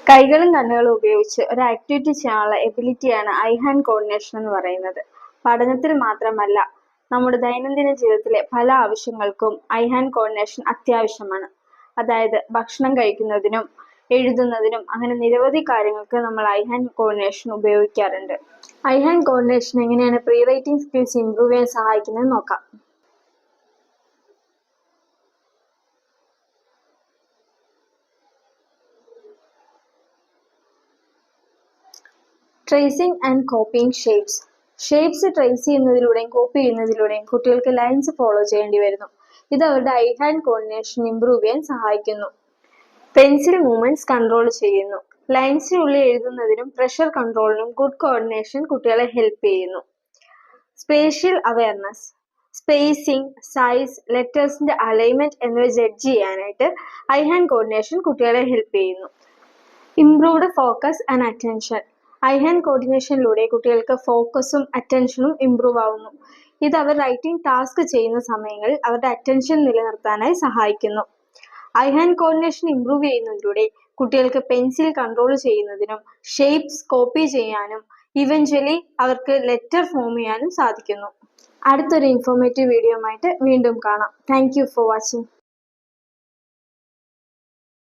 കൈകളും കണ്ണുകളും ഉപയോഗിച്ച് ഒരു ആക്ടിവിറ്റി ചെയ്യാനുള്ള എബിലിറ്റിയാണ് ഐ ഹാൻഡ് കോർഡിനേഷൻ എന്ന് പറയുന്നത്. പഠനത്തിൽ മാത്രമല്ല, നമ്മുടെ ദൈനംദിന ജീവിതത്തിലെ പല ആവശ്യങ്ങൾക്കും ഐ ഹാൻഡ് കോർഡിനേഷൻ അത്യാവശ്യമാണ്. അതായത് ഭക്ഷണം കഴിക്കുന്നതിനും എഴുതുന്നതിനും അങ്ങനെ നിരവധി കാര്യങ്ങൾക്ക് നമ്മൾ ഐ ഹാൻഡ് കോർഡിനേഷൻ ഉപയോഗിക്കാറുണ്ട്. ഐ ഹാൻഡ് കോർഡിനേഷൻ എങ്ങനെയാണ് പ്രീ റൈറ്റിംഗ് സ്കിൽസ് ഇംപ്രൂവ് ചെയ്യാൻ സഹായിക്കുന്നത് നോക്കാം. Tracing and copying shapes. Shapes trace ചെയ്യുന്നതിലൂടെയും കോപ്പി ചെയ്യുന്നതിലൂടെയും കുട്ടികൾക്ക് ലൈൻസ് ഫോളോ ചെയ്യേണ്ടി വരുന്നു. ഇത് അവരുടെ ഐ ഹാൻഡ് കോർഡിനേഷൻ ഇംപ്രൂവ് ചെയ്യാൻ സഹായിക്കുന്നു. പെൻസിൽ മൂവ്മെന്റ്സ് കൺട്രോൾ ചെയ്യുന്നു. ലൈൻസിനുള്ളിൽ എഴുതുന്നതിനും പ്രഷർ കൺട്രോളിനും ഗുഡ് കോർഡിനേഷൻ കുട്ടികളെ ഹെൽപ്പ് ചെയ്യുന്നു. Spatial awareness. സ്പേസിംഗ്, സൈസ്, ലെറ്റേഴ്സിന്റെ അലൈൻമെന്റ് എന്നിവ ജഡ്ജ് ചെയ്യാനായിട്ട് ഐ ഹാൻഡ് കോർഡിനേഷൻ കുട്ടികളെ ഹെൽപ്പ് ചെയ്യുന്നു. Improved focus and attention. Eye hand കോർഡിനേഷനിലൂടെ കുട്ടികൾക്ക് ഫോക്കസും അറ്റൻഷനും ഇംപ്രൂവ് ആവുന്നു. ഇത് അവർ റൈറ്റിംഗ് ടാസ്ക് ചെയ്യുന്ന സമയങ്ങളിൽ അവരുടെ അറ്റൻഷൻ നിലനിർത്താനായി സഹായിക്കുന്നു. ഐ ഹാൻഡ് കോർഡിനേഷൻ ഇംപ്രൂവ് ചെയ്യുന്നതിലൂടെ കുട്ടികൾക്ക് പെൻസിൽ കൺട്രോൾ ചെയ്യുന്നതിനും ഷേപ്സ് കോപ്പി ചെയ്യാനും ഇവഞ്ച്വലി അവർക്ക് ലെറ്റർ ഫോം ചെയ്യാനും സാധിക്കുന്നു. അടുത്തൊരു ഇൻഫോർമേറ്റീവ് വീഡിയോ ആയിട്ട് വീണ്ടും കാണാം. Thank you for watching.